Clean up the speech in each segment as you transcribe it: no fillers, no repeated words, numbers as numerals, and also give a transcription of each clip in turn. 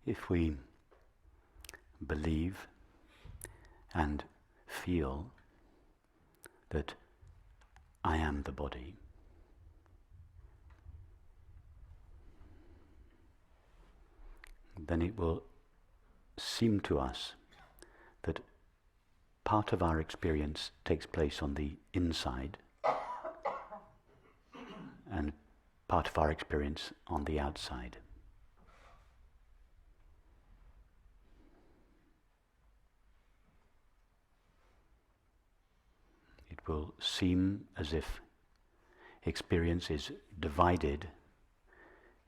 if we believe and feel that I am the body, then it will seem to us that part of our experience takes place on the inside and part of our experience on the outside. It will seem as if experience is divided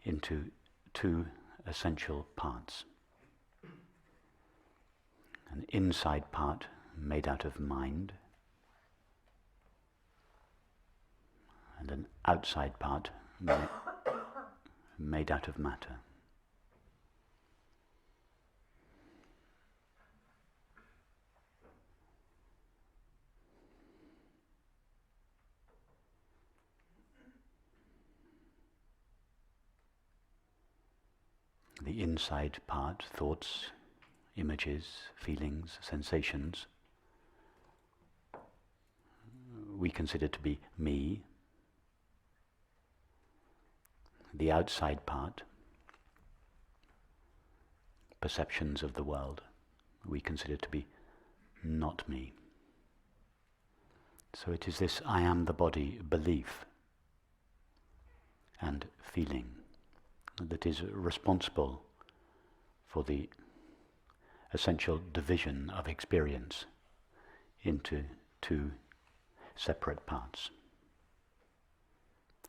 into two essential parts. An inside part made out of mind, and an outside part made out of matter. The inside part, thoughts, images, feelings, sensations, we consider to be me. The outside part, perceptions of the world, we consider to be not me. So it is this I am the body belief and feeling that is responsible for the essential division of experience into two separate parts: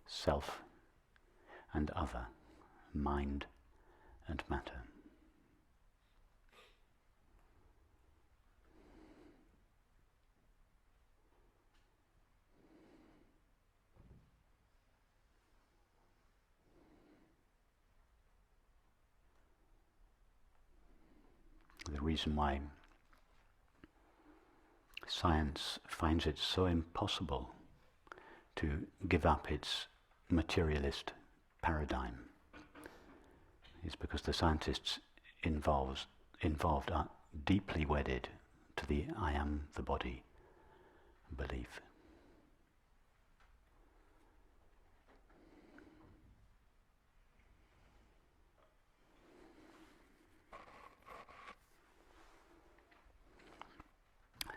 self and other, mind and matter. The reason why science finds it so impossible to give up its materialist paradigm is because the scientists involved are deeply wedded to the I am the body belief.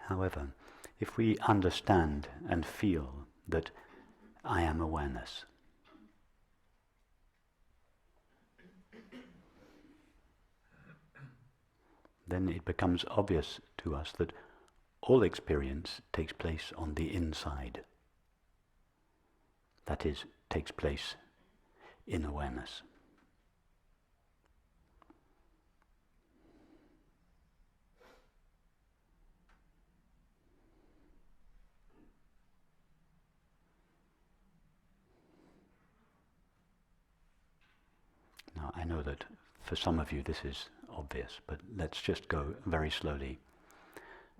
However, if we understand and feel that I am awareness, then it becomes obvious to us that all experience takes place on the inside. That is, takes place in awareness. Now, I know that for some of you this is obvious, but let's just go very slowly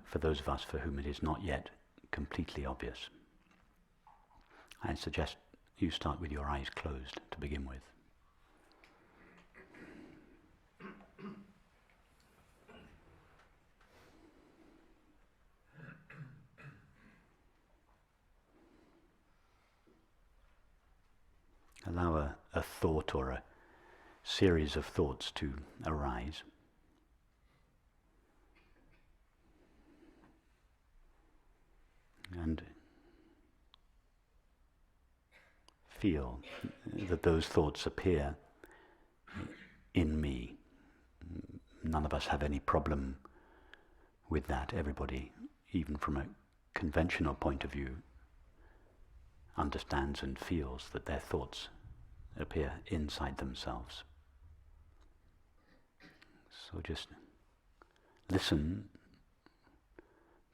for those of us for whom it is not yet completely obvious. I suggest you start with your eyes closed to begin with. Allow a thought or a series of thoughts to arise. And feel that those thoughts appear in me. None of us have any problem with that. Everybody, even from a conventional point of view, understands and feels that their thoughts appear inside themselves. So just listen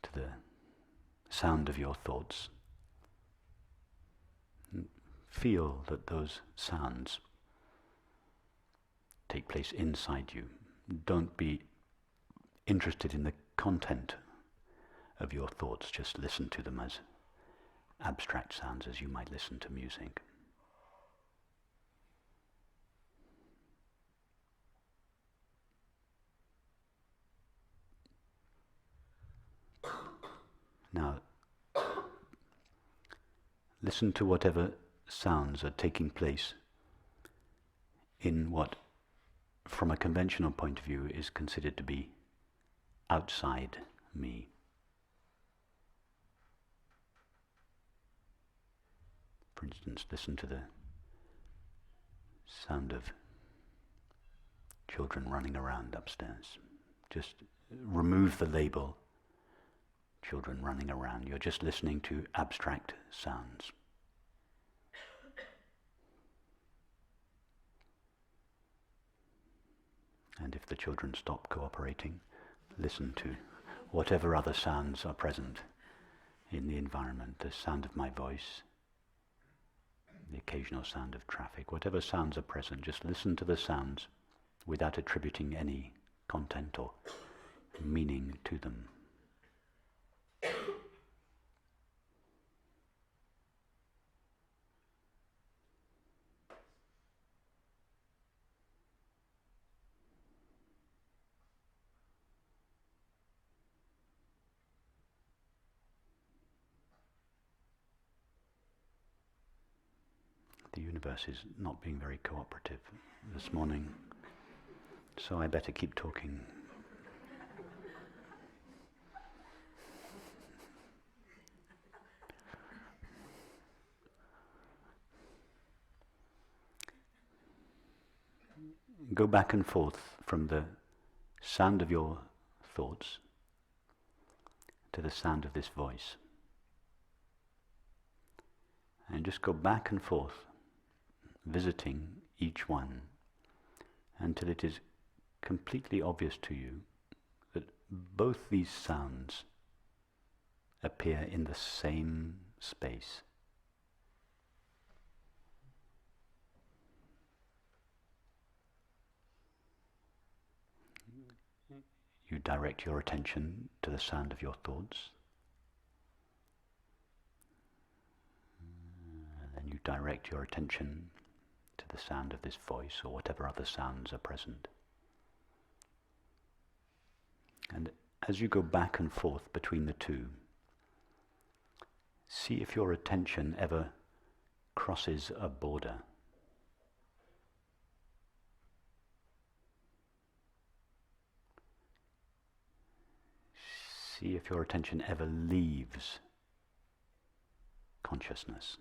to the sound of your thoughts. Feel that those sounds take place inside you. Don't be interested in the content of your thoughts. Just listen to them as abstract sounds, as you might listen to music. Now, listen to whatever sounds are taking place in what, from a conventional point of view, is considered to be outside me. For instance, listen to the sound of children running around upstairs. Just remove the label, children running around. You're just listening to abstract sounds. And if the children stop cooperating, listen to whatever other sounds are present in the environment. The sound of my voice, the occasional sound of traffic, whatever sounds are present, just listen to the sounds without attributing any content or meaning to them. The universe is not being very cooperative this morning, so I better keep talking. Go back and forth from the sound of your thoughts to the sound of this voice. And just go back and forth, visiting each one, until it is completely obvious to you that both these sounds appear in the same space. You direct your attention to the sound of your thoughts, and then you direct your attention to the sound of this voice or whatever other sounds are present. And as you go back and forth between the two, see if your attention ever crosses a border. See if your attention ever leaves consciousness.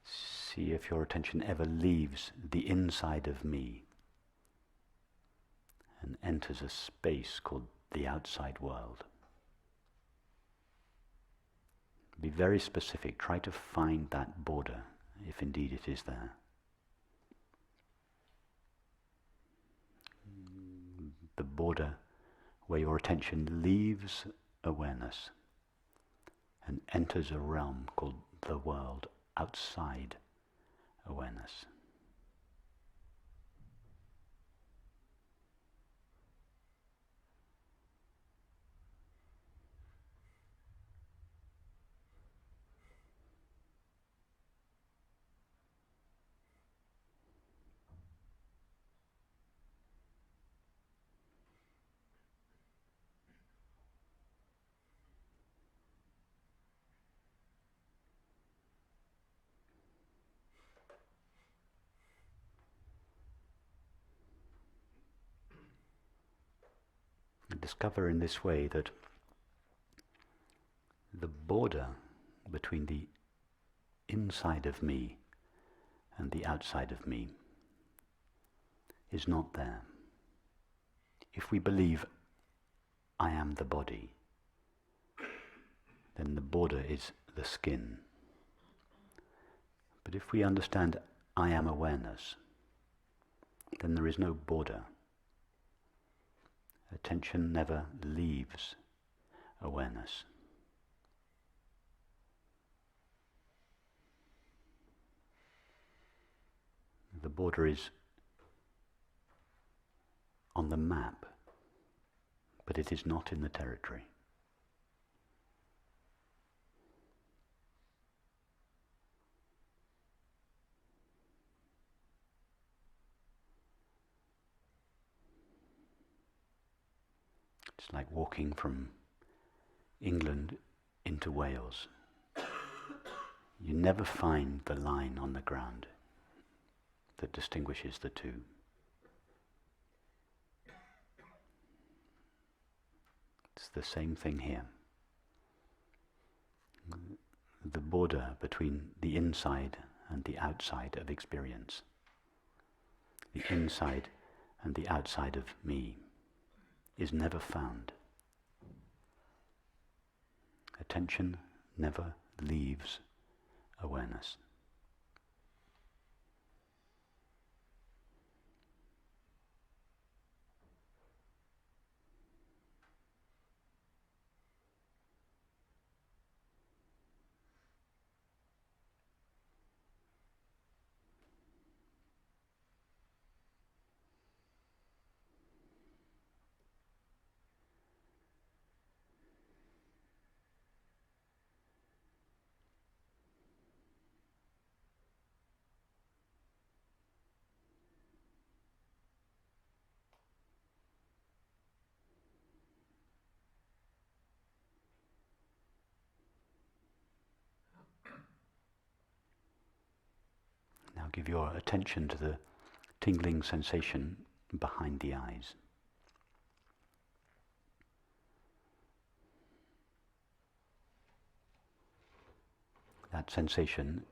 See if your attention ever leaves the inside of me and enters a space called the outside world. Be very specific. Try to find that border, if indeed it is there. The border where your attention leaves awareness and enters a realm called the world outside awareness. Discover in this way that the border between the inside of me and the outside of me is not there. If we believe I am the body, then the border is the skin. But if we understand I am awareness, then there is no border. Attention never leaves awareness. The border is on the map, but it is not in the territory. It's like walking from England into Wales. You never find the line on the ground that distinguishes the two. It's the same thing here. The border between the inside and the outside of experience, the inside and the outside of me, is never found. Attention never leaves awareness. Now give your attention to the tingling sensation behind the eyes. That sensation,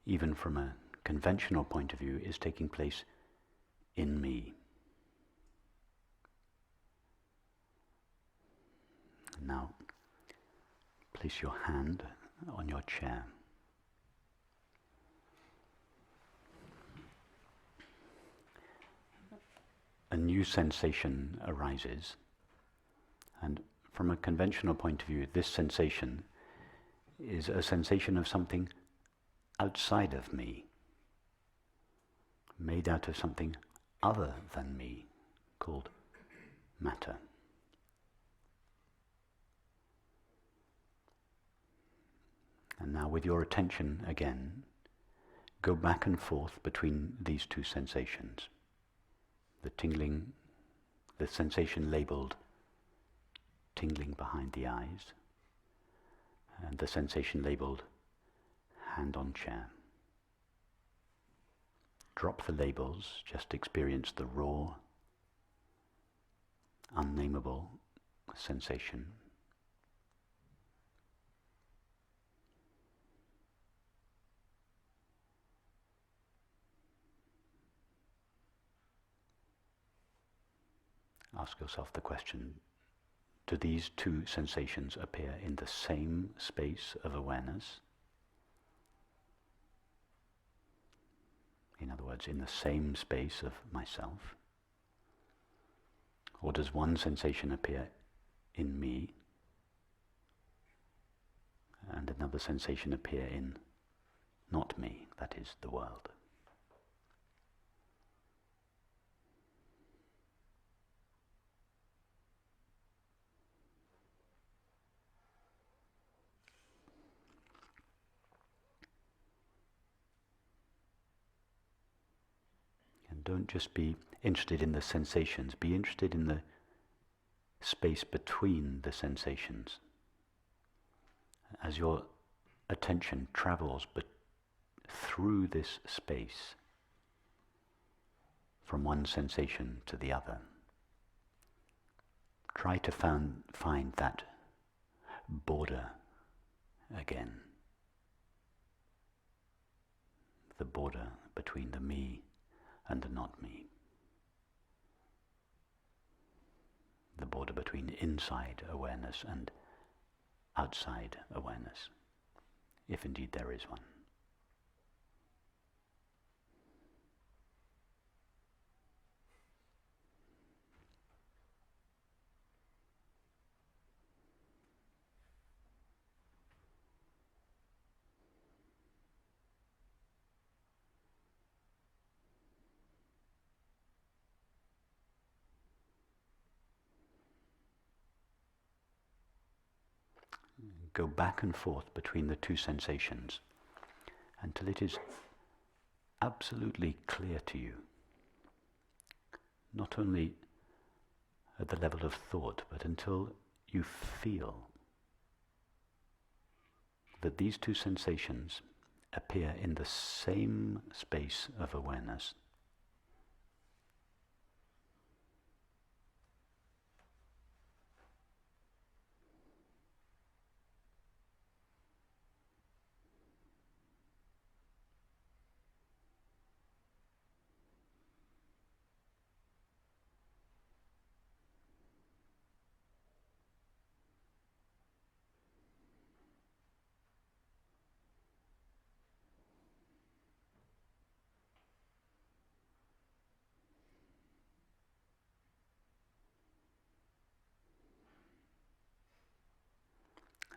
even from a conventional point of view, is taking place in me. Now, place your hand on your chair. A new sensation arises, and from a conventional point of view, this sensation is a sensation of something outside of me, made out of something other than me, called matter. And now with your attention again, go back and forth between these two sensations. The tingling, the sensation labeled tingling behind the eyes, and the sensation labeled hand on chair. Drop the labels, just experience the raw, unnameable sensation. Ask yourself the question, do these two sensations appear in the same space of awareness? In other words, in the same space of myself? Or does one sensation appear in me and another sensation appear in not me, that is, the world? Don't just be interested in the sensations, be interested in the space between the sensations. As your attention travels through this space, from one sensation to the other, try to find that border again. The border between the me and the not me. The border between inside awareness and outside awareness, if indeed there is one. Go back and forth between the two sensations until it is absolutely clear to you, not only at the level of thought, but until you feel that these two sensations appear in the same space of awareness.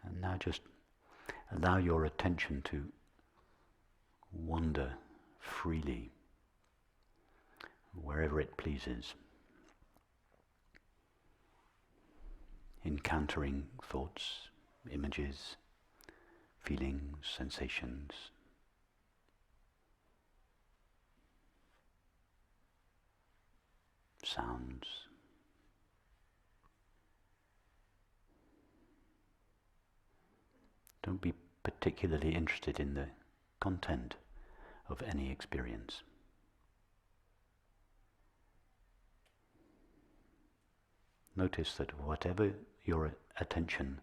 And now just allow your attention to wander freely wherever it pleases, encountering thoughts, images, feelings, sensations, sounds. Don't be particularly interested in the content of any experience. Notice that whatever your attention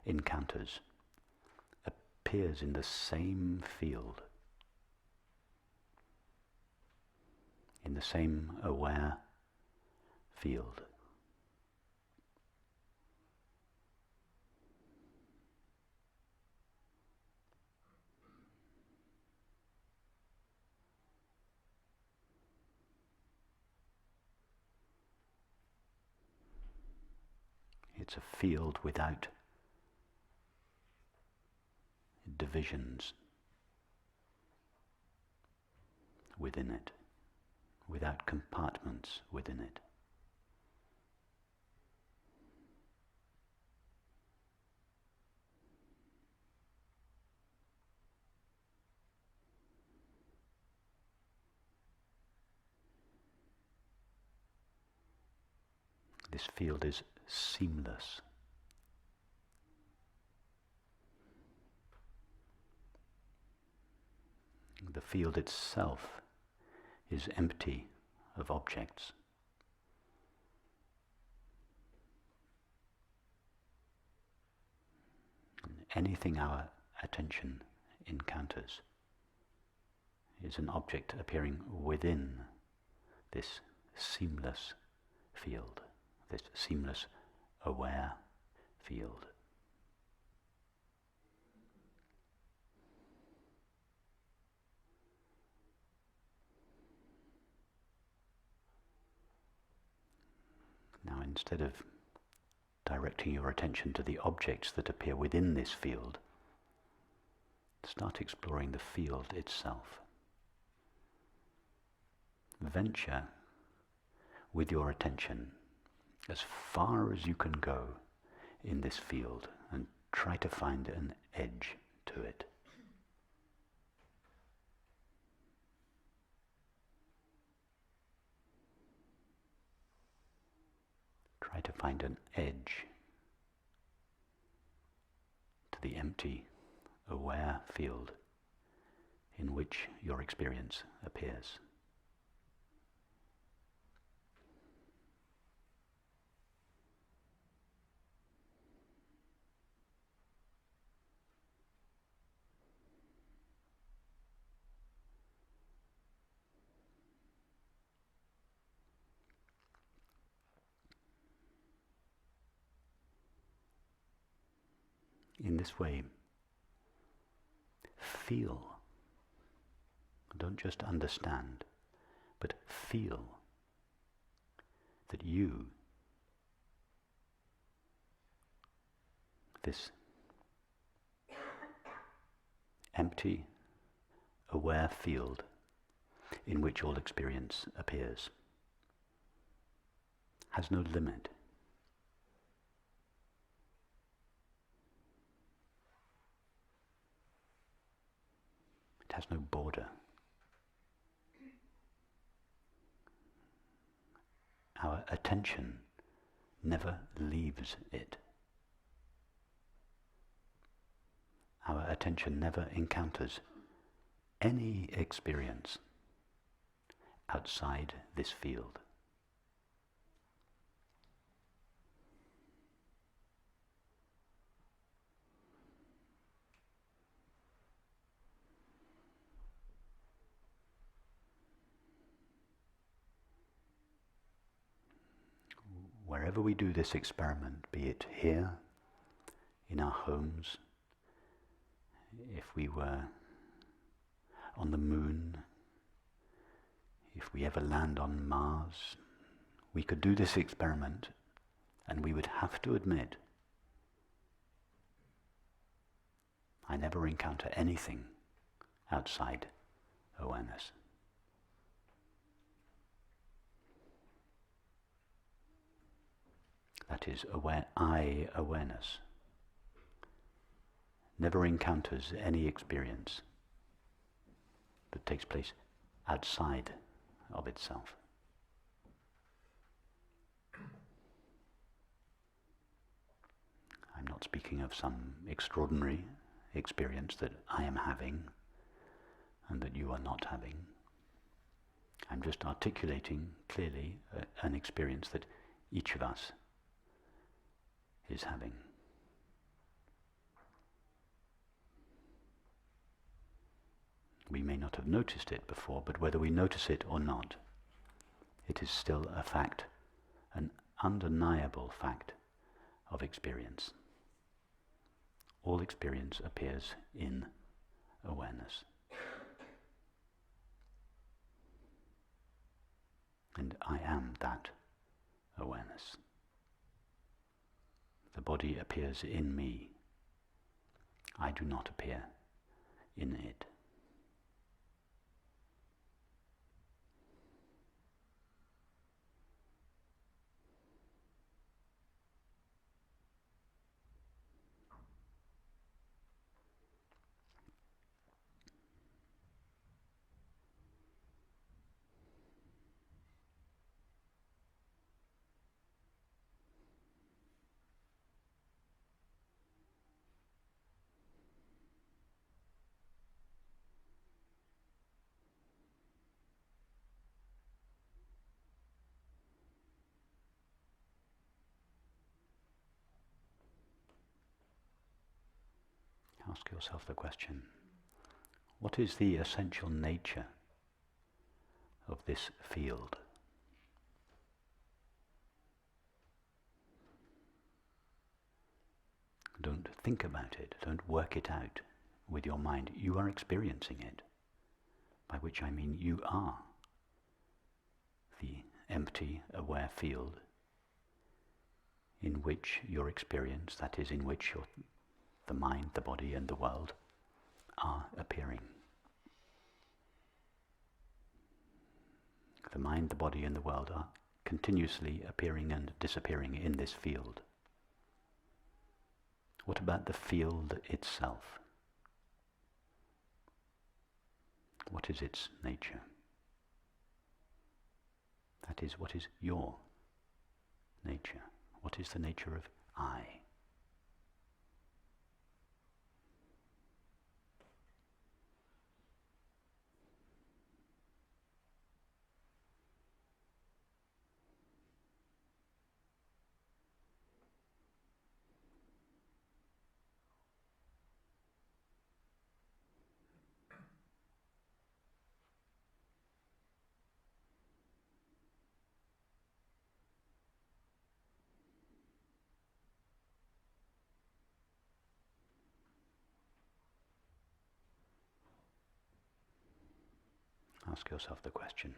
encounters appears in the same field, in the same aware field. It's a field without divisions within it, without compartments within it. This field is seamless. The field itself is empty of objects. Anything our attention encounters is an object appearing within this seamless field, this seamless aware field. Now, instead of directing your attention to the objects that appear within this field, start exploring the field itself. Venture with your attention as far as you can go in this field and try to find an edge to it. Try to find an edge to the empty, aware field in which your experience appears. In this way, feel. Don't just understand, but feel that you, this empty, aware field in which all experience appears, has no limit. It has no border. Our attention never leaves it. Our attention never encounters any experience outside this field. Wherever we do this experiment, be it here, in our homes, if we were on the moon, if we ever land on Mars, we could do this experiment and we would have to admit, I never encounter anything outside awareness. That is, awareness never encounters any experience that takes place outside of itself. I'm not speaking of some extraordinary experience that I am having and that you are not having. I'm just articulating clearly an experience that each of us is having. We may not have noticed it before, but whether we notice it or not, it is still a fact, an undeniable fact of experience. All experience appears in awareness. And I am that awareness. The body appears in me. I do not appear in it. Ask yourself the question, what is the essential nature of this field? Don't think about it, don't work it out with your mind. You are experiencing it, by which I mean you are the empty, aware field in which your experience, that is, in which the mind, the body, and the world are appearing. The mind, the body, and the world are continuously appearing and disappearing in this field. What about the field itself? What is its nature? That is, what is your nature? What is the nature of I? Ask yourself the question,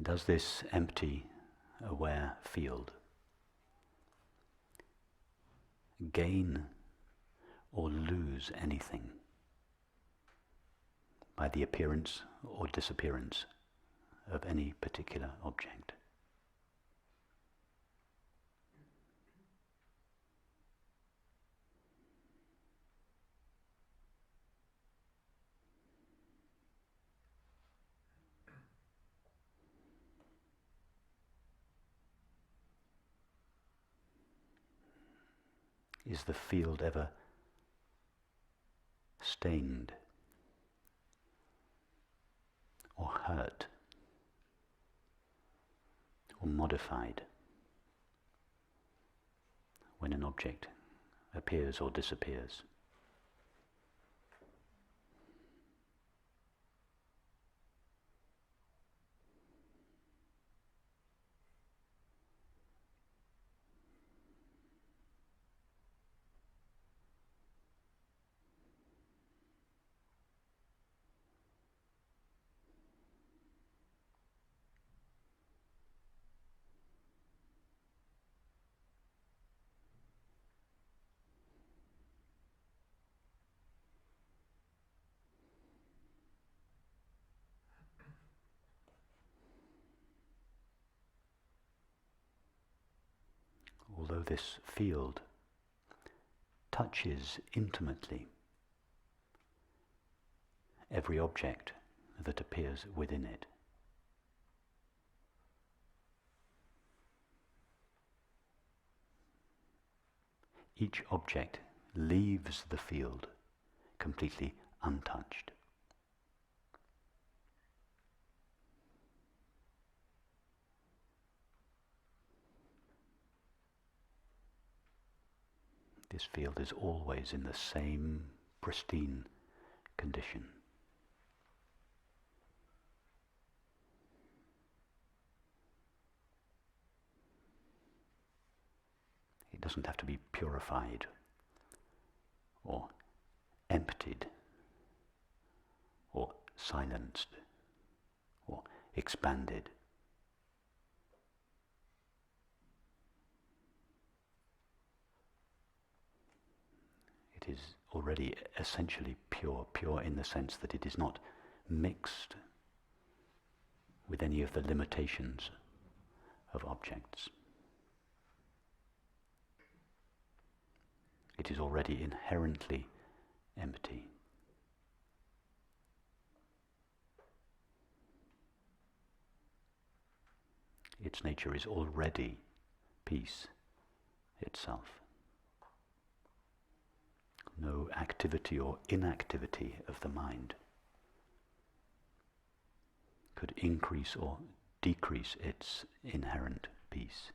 does this empty, aware field gain or lose anything by the appearance or disappearance of any particular object? Is the field ever stained or hurt or modified when an object appears or disappears? Although this field touches intimately every object that appears within it, each object leaves the field completely untouched. This field is always in the same pristine condition. It doesn't have to be purified or emptied or silenced or expanded. It is already essentially pure, pure in the sense that it is not mixed with any of the limitations of objects. It is already inherently empty. Its nature is already peace itself. No activity or inactivity of the mind could increase or decrease its inherent peace.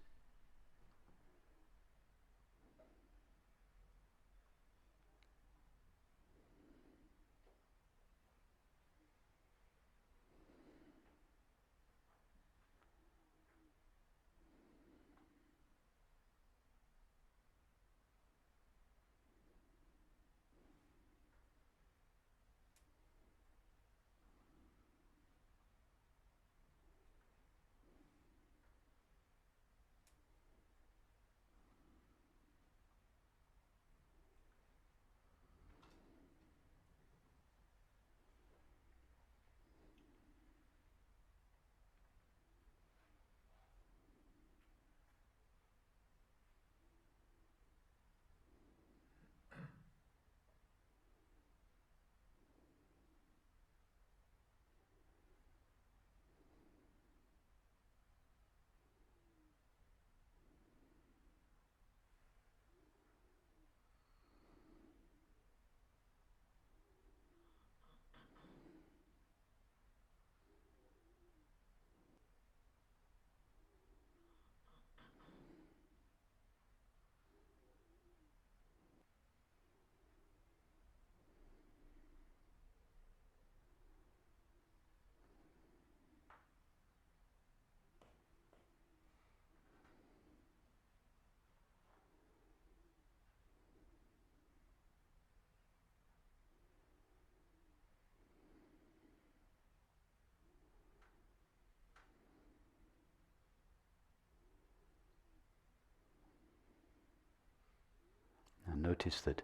And notice that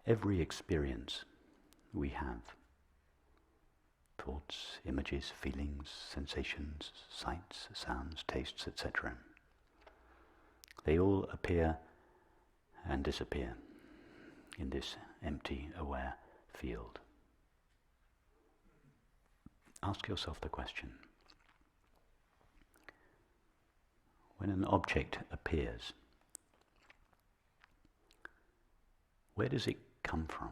every experience we have, thoughts, images, feelings, sensations, sights, sounds, tastes, etc., they all appear and disappear in this empty, aware field. Ask yourself the question: when an object appears, where does it come from?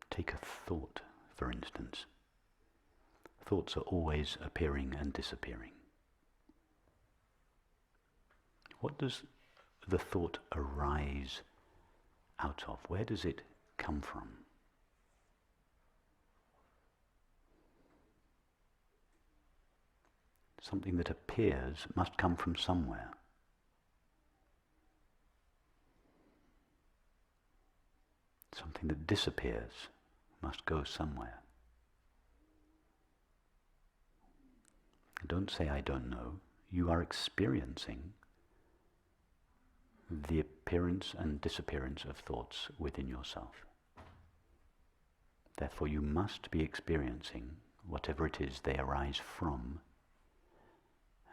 Take a thought, for instance. Thoughts are always appearing and disappearing. What does the thought arise out of? Where does it come from? Something that appears must come from somewhere. Something that disappears must go somewhere. Don't say, I don't know. You are experiencing the appearance and disappearance of thoughts within yourself. Therefore, you must be experiencing whatever it is they arise from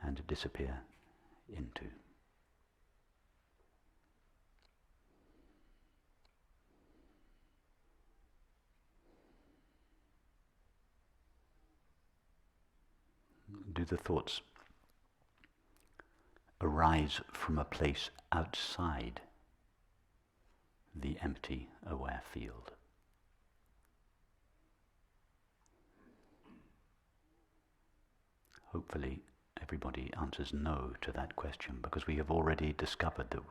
and disappear into. Do the thoughts arise from a place outside the empty, aware field? Hopefully everybody answers no to that question, because we have already discovered that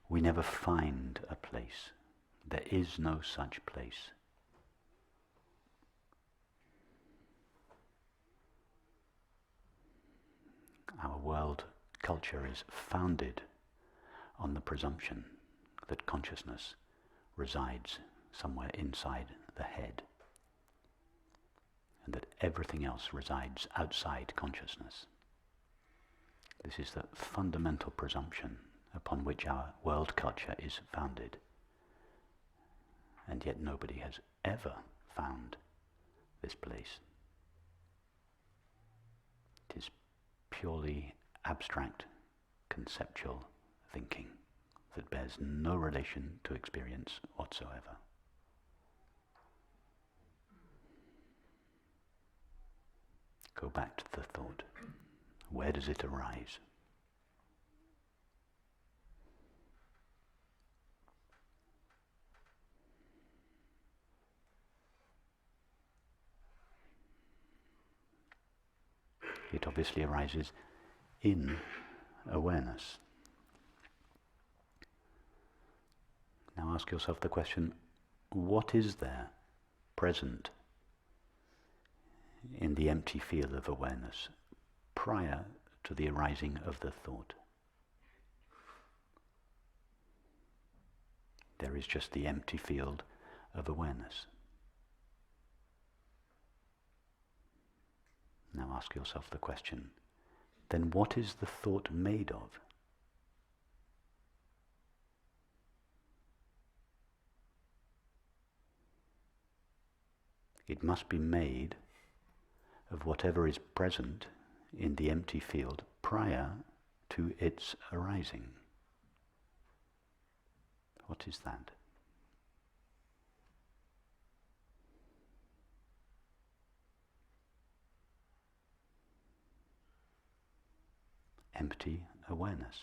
we never find a place. There is no such place. Our world culture is founded on the presumption that consciousness resides somewhere inside the head, and that everything else resides outside consciousness. This is the fundamental presumption upon which our world culture is founded, and yet nobody has ever found this place. It is purely abstract, conceptual thinking that bears no relation to experience whatsoever. Go back to the thought. Where does it arise? It obviously arises in awareness. Now ask yourself the question, what is there present in the empty field of awareness prior to the arising of the thought? There is just the empty field of awareness. Now ask yourself the question, then what is the thought made of? It must be made of whatever is present in the empty field prior to its arising. What is that? Empty awareness.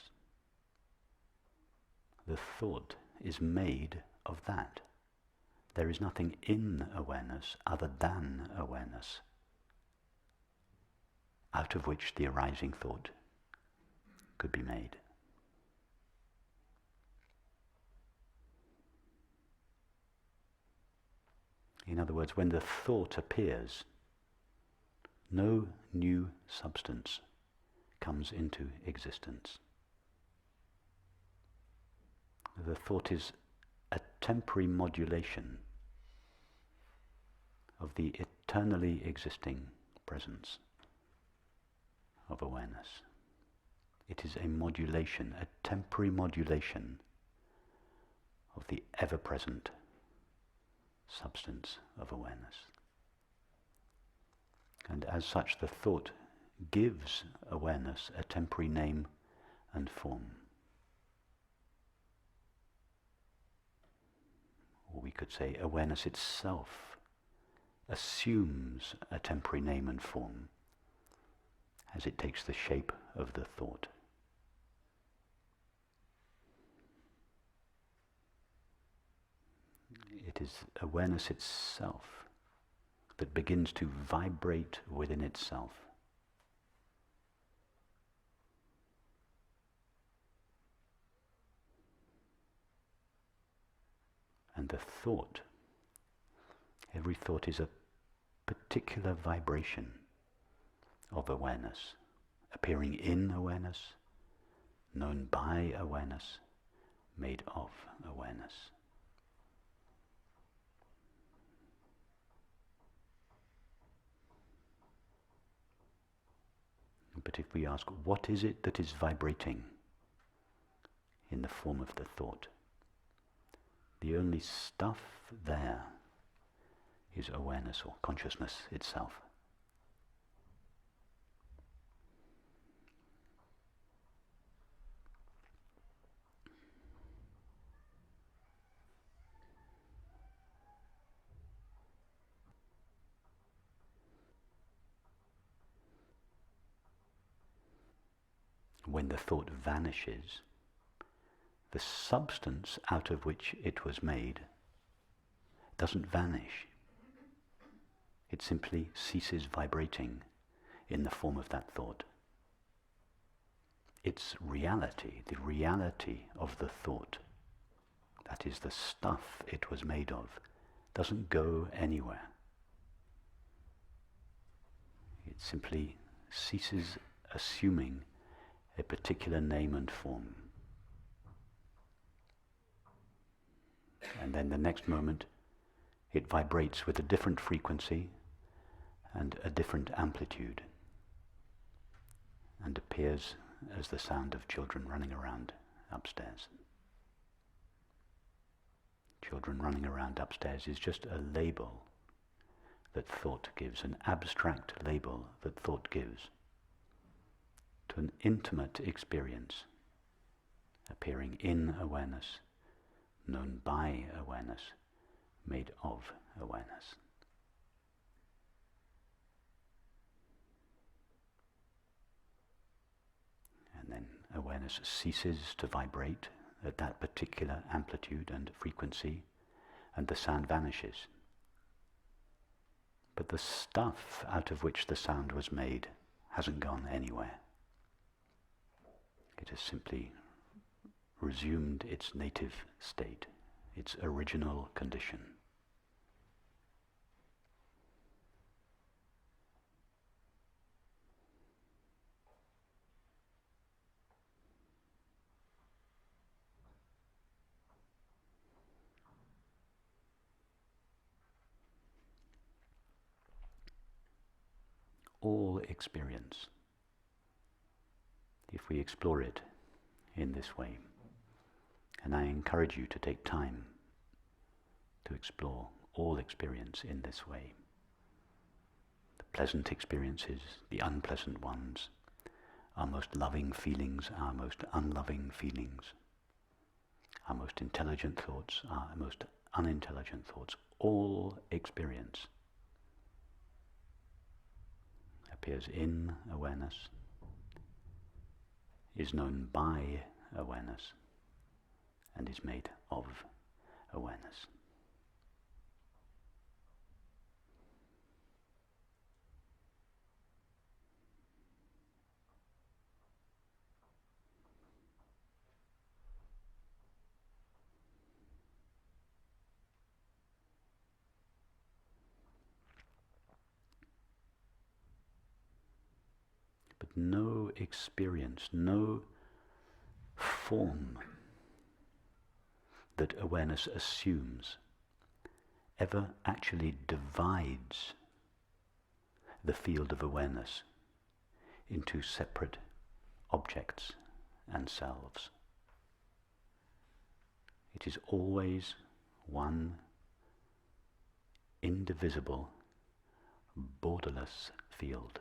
The thought is made of that. There is nothing in awareness other than awareness, out of which the arising thought could be made. In other words, when the thought appears, no new substance comes into existence. The thought is a temporary modulation of the eternally existing presence of awareness. It is a modulation, a temporary modulation of the ever-present substance of awareness. And as such, the thought gives awareness a temporary name and form. Or we could say awareness itself assumes a temporary name and form as it takes the shape of the thought. It is awareness itself that begins to vibrate within itself. And the thought, every thought is a particular vibration of awareness, appearing in awareness, known by awareness, made of awareness. But if we ask, what is it that is vibrating in the form of the thought? The only stuff there is awareness or consciousness itself. When the thought vanishes, the substance out of which it was made doesn't vanish. It simply ceases vibrating in the form of that thought. Its reality, the reality of the thought, that is the stuff it was made of, doesn't go anywhere. It simply ceases assuming a particular name and form. And then the next moment, it vibrates with a different frequency and a different amplitude, and appears as the sound of children running around upstairs. Children running around upstairs is just a label that thought gives, an abstract label that thought gives to an intimate experience appearing in awareness, known by awareness, made of awareness. And then awareness ceases to vibrate at that particular amplitude and frequency, and the sound vanishes. But the stuff out of which the sound was made hasn't gone anywhere. It has simply resumed its native state, its original condition. All experience, if we explore it in this way, and I encourage you to take time to explore all experience in this way, the pleasant experiences, the unpleasant ones, our most loving feelings, our most unloving feelings, our most intelligent thoughts, our most unintelligent thoughts, all experience appears in awareness, is known by awareness, and is made of awareness. But no experience, no form that awareness assumes ever actually divides the field of awareness into separate objects and selves. It is always one indivisible, borderless field.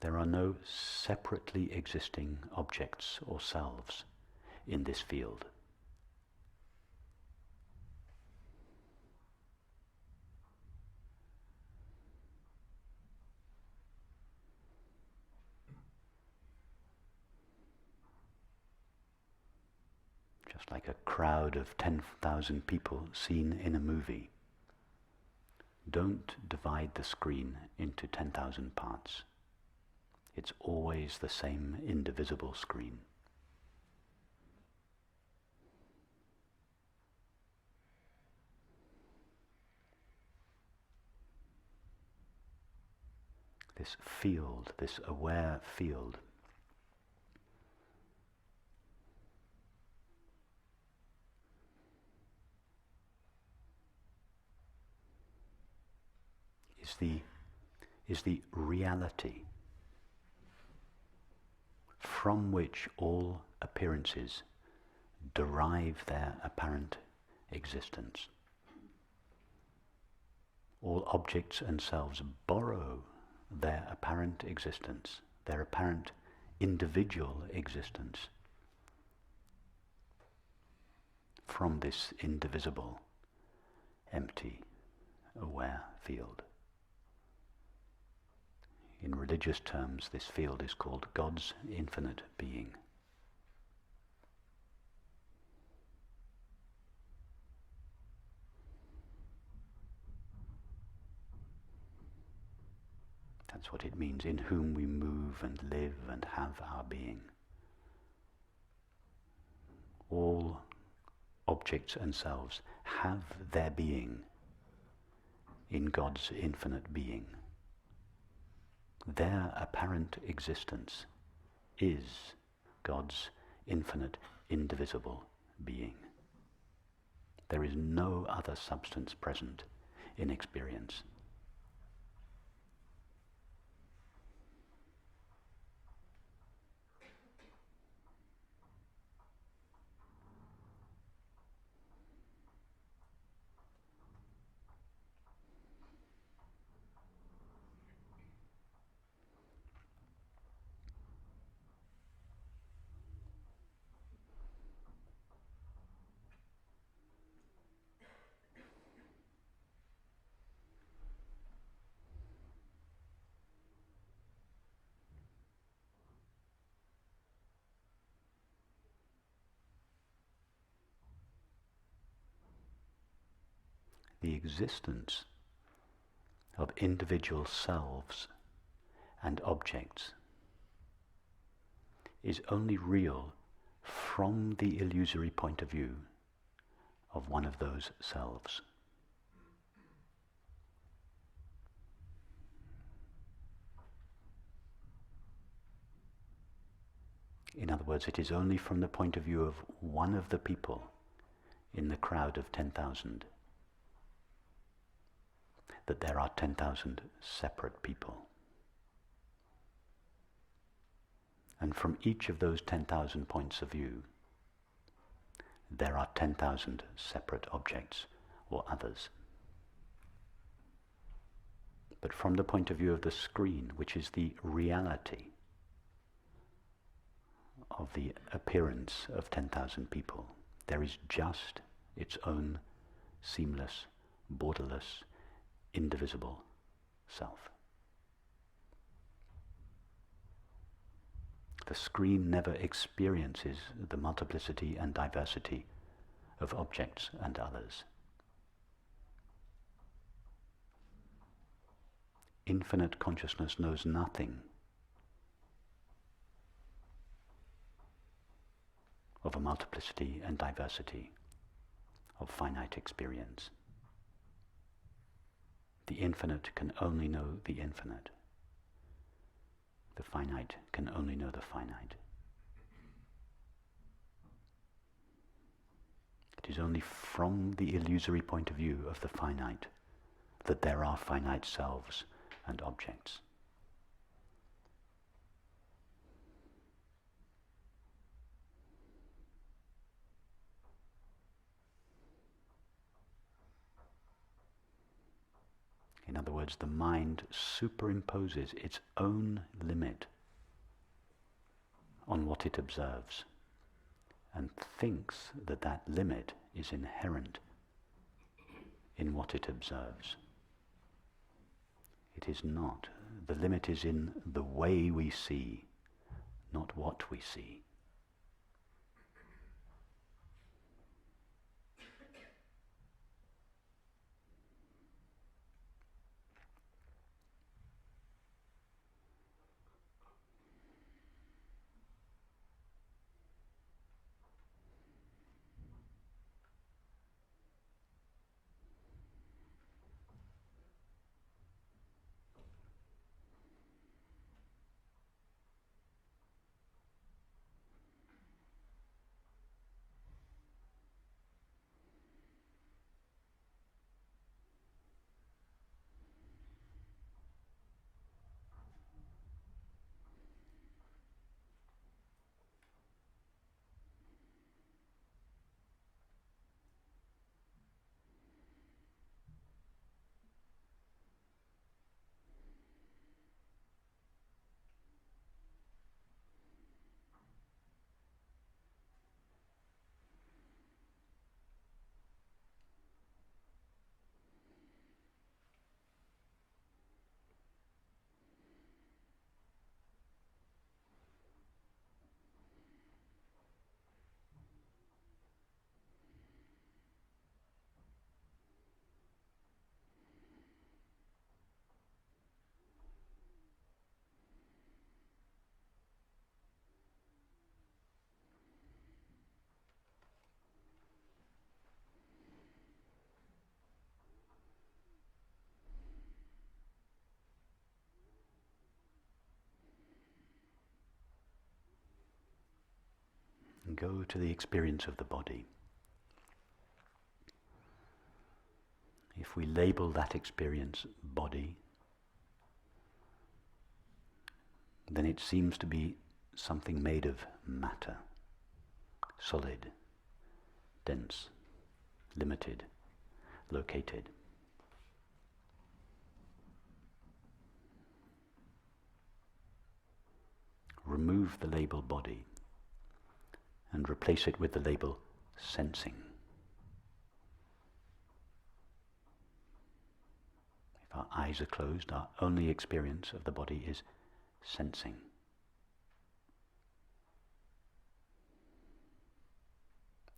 There are no separately existing objects or selves in this field. just like a crowd of 10,000 people seen in a movie. Don't divide the screen into 10,000 parts. It's always the same indivisible screen. This field, this aware field, is the reality from which all appearances derive their apparent existence. All objects and selves borrow their apparent existence, their apparent individual existence from this indivisible, empty, aware field. In religious terms, this field is called God's infinite being. That's what it means, in whom we move and live and have our being. All objects and selves have their being in God's infinite being. Their apparent existence is God's infinite, indivisible being. There is no other substance present in experience. The existence of individual selves and objects is only real from the illusory point of view of one of those selves. In other words, it is only from the point of view of one of the people in the crowd of 10,000 that there are 10,000 separate people. And from each of those 10,000 points of view, there are 10,000 separate objects or others. But from the point of view of the screen, which is the reality of the appearance of 10,000 people, there is just its own seamless, borderless, indivisible self. The screen never experiences the multiplicity and diversity of objects and others. Infinite consciousness knows nothing of a multiplicity and diversity of finite experience. The infinite can only know the infinite. The finite can only know the finite. It is only from the illusory point of view of the finite that there are finite selves and objects. In other words, the mind superimposes its own limit on what it observes and thinks that that limit is inherent in what it observes. It is not. The limit is in the way we see, not what we see. go to the experience of the body. If we label that experience body, then it seems to be something made of matter, solid, dense, limited, located. Remove the label body and replace it with the label sensing. If our eyes are closed, our only experience of the body is sensing.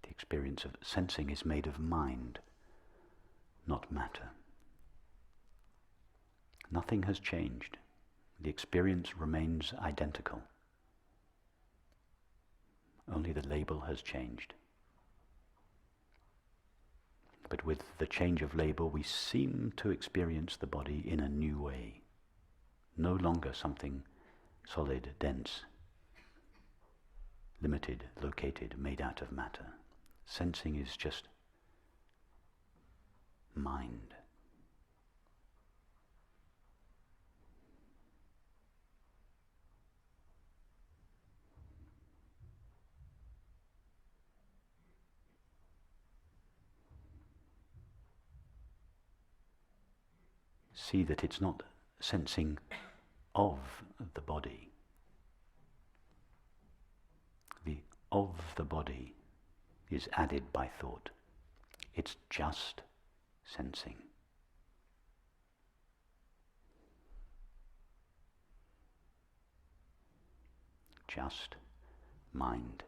The experience of sensing is made of mind, not matter. Nothing has changed. The experience remains identical. Only the label has changed. But with the change of label, we seem to experience the body in a new way. No longer something solid, dense, limited, located, made out of matter. Sensing is just mind. See that it's not sensing of the body. The of the body is added by thought. It's just sensing. Just mind.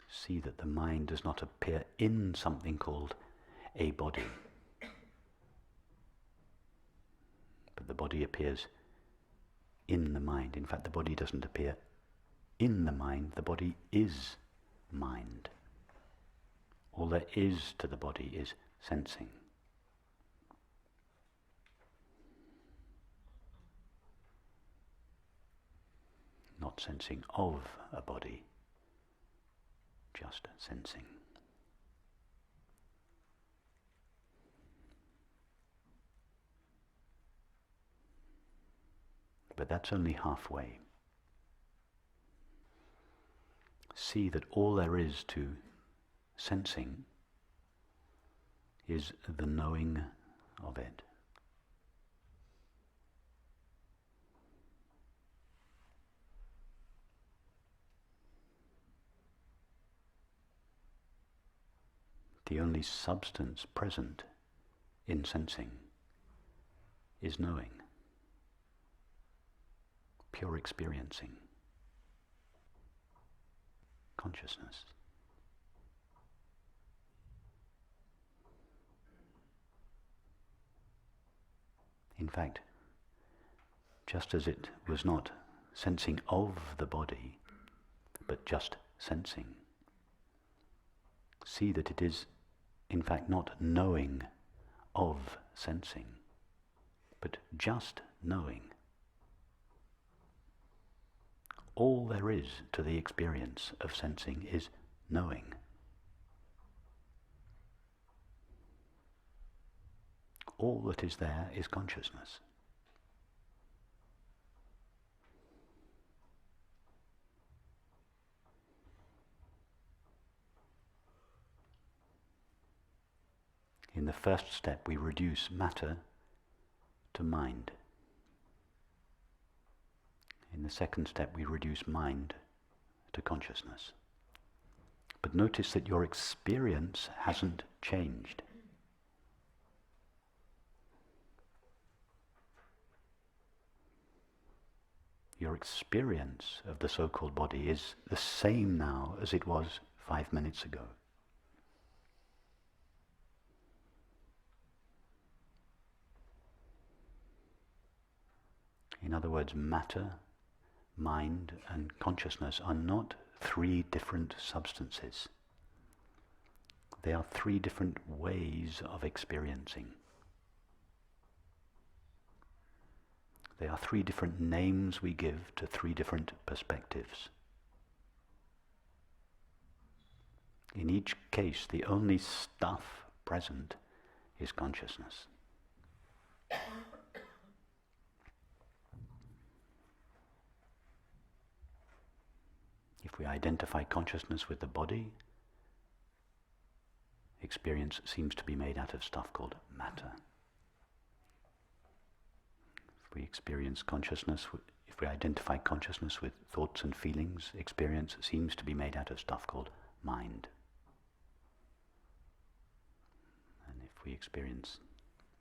See that the mind does not appear in something called a body, but the body appears in the mind. In fact, the body doesn't appear in the mind, the body is mind. All there is to the body is sensing. Not sensing of a body, just sensing. But that's only halfway. See that all there is to sensing is the knowing of it. The only substance present in sensing is knowing, pure experiencing, consciousness. In fact, just as it was not sensing of the body, but just sensing, see that it is in fact not knowing of sensing, but just knowing. All there is to the experience of sensing is knowing. All that is there is consciousness. In the first step, we reduce matter to mind. In the second step, we reduce mind to consciousness. But notice that your experience hasn't changed. Your experience of the so-called body is the same now as it was 5 minutes ago. In other words, matter, mind, and consciousness are not three different substances. They are three different ways of experiencing. They are three different names we give to three different perspectives. In each case, the only stuff present is consciousness. If we identify consciousness with the body, experience seems to be made out of stuff called matter. If we identify consciousness with thoughts and feelings, experience seems to be made out of stuff called mind. And if we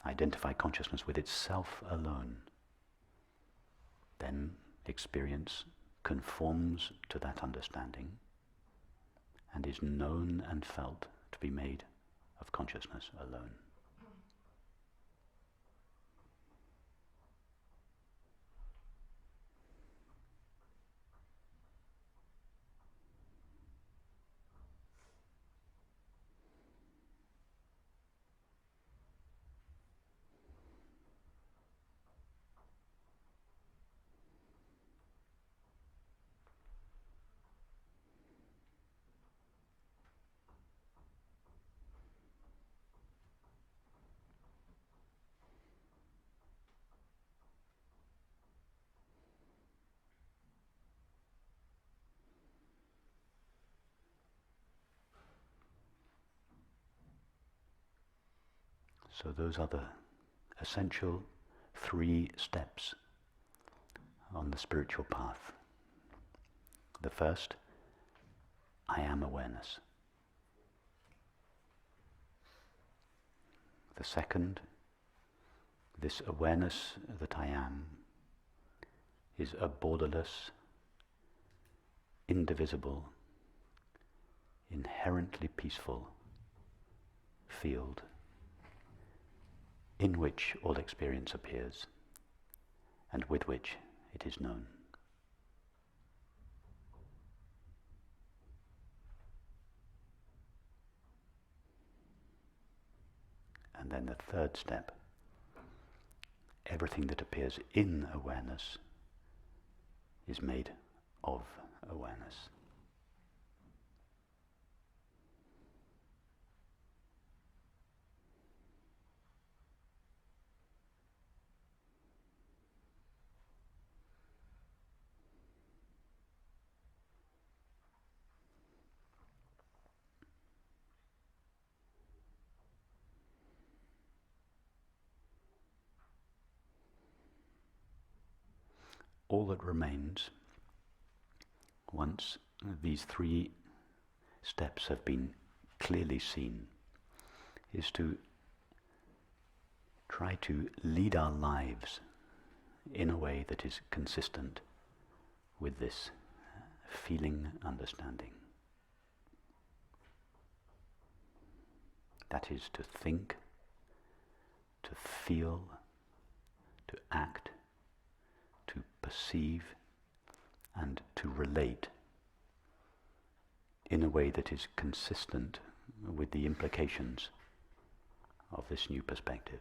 identify consciousness with itself alone, then experience conforms to that understanding and is known and felt to be made of consciousness alone. So those are the essential three steps on the spiritual path. The first, I am awareness. The second, this awareness that I am is a borderless, indivisible, inherently peaceful field in which all experience appears and with which it is known. And then the third step, everything that appears in awareness is made of awareness. All that remains, once these three steps have been clearly seen, is to try to lead our lives in a way that is consistent with this feeling understanding. That is, to think, to feel, to act, to perceive, and to relate in a way that is consistent with the implications of this new perspective.